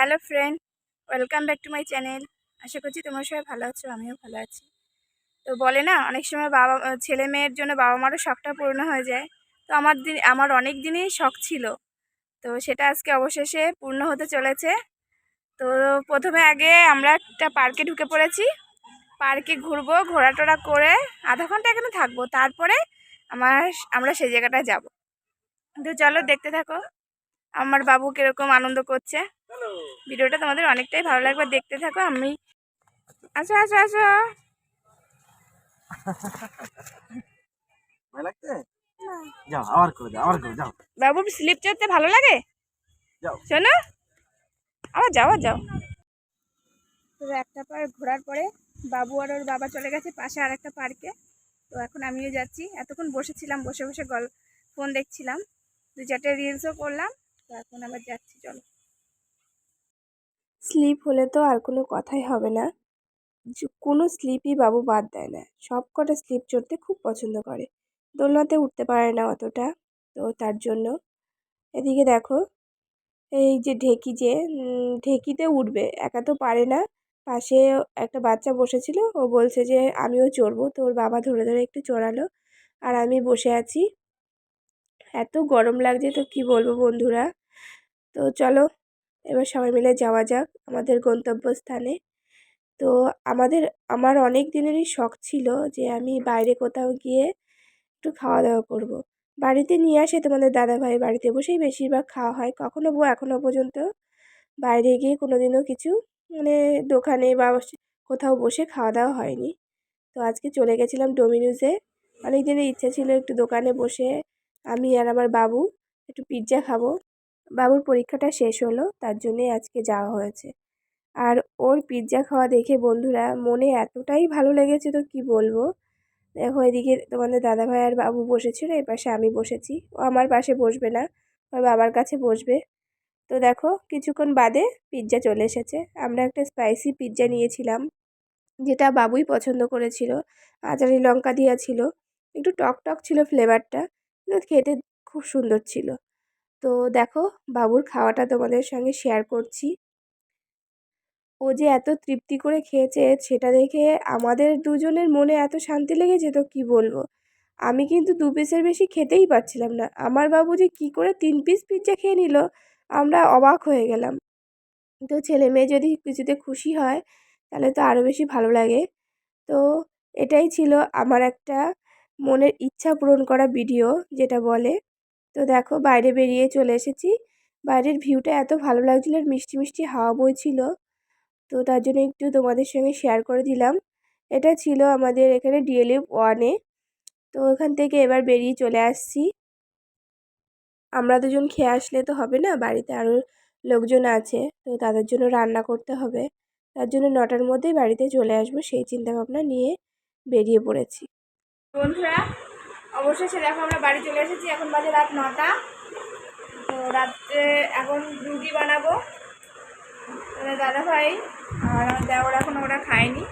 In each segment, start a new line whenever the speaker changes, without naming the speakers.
Hello friend, welcome back to my channel. আশা করছি তোমরা সবাই ভালো আছো, আমিও ভালো আছি। তো বলে না, অনেক সময় ছেলে মেয়ের জন্য বাবা মারও শখটা পূর্ণ হয়ে যায়। তো আমার অনেক দিনই শখ ছিল, তো সেটা আজকে অবশেষে পূর্ণ হতে চলেছে। তো প্রথমে আগে আমরা একটা পার্কে ঢুকে পড়েছি। পার্কে ঘুরবো, ঘোরাটোরা করে আধা ঘন্টা এখানে থাকবো, তারপরে আমরা সেই জায়গাটায় যাব। তো চলো দেখতে থাকো আমার বাবু কিরকম আনন্দ করছে। ভিডিওটা তোমাদের অনেকটাই ভালো লাগবে, দেখতে থাকো। আসো আসো আসো।
ভয় লাগছে? যাও, আবার করে যাও, আবার করে যাও।
বাবুর স্লিপ চড়তে ভালো লাগে?
যাও।
শোনো, আবার যাও আবার যাও। তো একটা পার্ক ঘোরার পরে বাবু আর ওর বাবা চলে গেছে পাশে আর একটা পার্কে। তো এখন আমিও যাচ্ছি। এতক্ষণ বসেছিলাম, বসে বসে ফোন দেখছিলাম, 2-4টে রিলসও করলাম। তো এখন আবার যাচ্ছি, চলো। স্লিপ হলে তো আর কোনো কথাই হবে না। কোনো স্লিপই বাবু বাদ দেয় না, সব কটা স্লিপ চড়তে খুব পছন্দ করে। দোলনাতে উঠতে পারে না অতটা, তো তার জন্য এদিকে দেখো, এই যে ঢেকিতে উঠবে, একা তো পারে না। পাশে একটা বাচ্চা বসেছিল, ও বলছে যে আমিও চড়বো, তো ওর বাবা ধরে ধরে একটু চড়ালো, আর আমি বসে আছি। এত গরম লাগছে, তো কি বলবো বন্ধুরা। তো চলো এবার সবাই মিলে যাওয়া যাক আমাদের গন্তব্যস্থানে। তো আমার অনেক দিনেরই শখ ছিল যে আমি বাইরে কোথাও গিয়ে একটু খাওয়া দাওয়া করব। বাড়িতে নিয়ে আসে তোমাদের দাদাভাই, বাড়িতে বসেই বেশিরভাগ খাওয়া হয়। এখনও পর্যন্ত বাইরে গিয়ে কোনোদিনও কিছু মানে দোকানে বা কোথাও বসে খাওয়া দাওয়া হয়নি। তো আজকে চলে গেছিলাম ডোমিনোসে। অনেক দিনের ইচ্ছা ছিল একটু দোকানে বসে আমি আর আমার বাবু একটু পিৎজা খাবো। বাবুর পরীক্ষাটা শেষ হলো, তার জন্যে আজকে যাওয়া হয়েছে। আর ওর পিৎজা খাওয়া দেখে বন্ধুরা মনে এতটাই ভালো লেগেছে, তো কি বলবো। দেখো এদিকে তোমাদের দাদাভাই আর বাবু বসেছিল, এই পাশে আমি বসেছি। ও আমার পাশে বসবে না, ওর বাবার কাছে বসবে। তো দেখো কিছুক্ষণ বাদে পিৎজা চলে এসেছে। আমরা একটা স্পাইসি পিৎজা নিয়েছিলাম, যেটা বাবুই পছন্দ করেছিল। আচারি লঙ্কা দেওয়া ছিল, একটু টক টক ছিল ফ্লেভারটা, কিন্তু খেতে খুব সুন্দর ছিল। তো দেখো বাবুর খাওয়াটা তোমাদের সঙ্গে শেয়ার করছি। ও যে এত তৃপ্তি করে খেয়েছে, সেটা দেখে আমাদের দুজনের মনে এত শান্তি লেগেছে, তো কি বলবো। আমি কিন্তু 2 পিসের বেশি খেতেই পারছিলাম না। আমার বাবু যে কী করে 3 পিস পিৎজা খেয়ে নিল, আমরা অবাক হয়ে গেলাম। তো ছেলে মেয়ে যদি কিছুতে খুশি হয়, তাহলে তো আরও বেশি ভালো লাগে। তো এটাই ছিল আমার একটা মনের ইচ্ছা পূরণ করা ভিডিও, যেটা বলে। তো দেখো বাইরে বেরিয়ে চলে এসেছি। বাইরের ভিউটা এত ভালো লাগছিল, আর মিষ্টি মিষ্টি হাওয়া বইছিল, তো তার জন্য একটু তোমাদের সঙ্গে শেয়ার করে দিলাম। এটা ছিল আমাদের এখানে ডিএলএফ 1-এ। তো ওখান থেকে এবার বেরিয়ে চলে আসছি। আমরা দুজন খেয়ে আসলে তো হবে না, বাড়িতে আরও লোকজন আছে, তো তাদের জন্য রান্না করতে হবে। তার জন্য 9টার মধ্যেই বাড়িতে চলে আসবো, সেই চিন্তাভাবনা নিয়ে বেরিয়ে পড়েছি। বন্ধুরা অবশেষে দেখো আমরা বাড়ি চলে এসেছি। এখন বাজে রাত 9টা। তো রাত্রে এখন রুটি বানাবো। দাদাভাই আর আমার দেওর এখন ওরা খায়নি।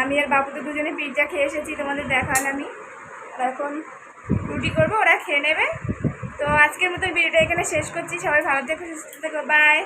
আমি আর বাবু তো দুজনে পিৎজা খেয়ে এসেছি, তোমাদের দেখালামই। আর এখন রুটি করবো, ওরা খেয়ে নেবে। তো আজকের মতো ভিডিওটা এখানে শেষ করছি। সবাই ভালো থেকো, সুস্থ থেকো, বাই।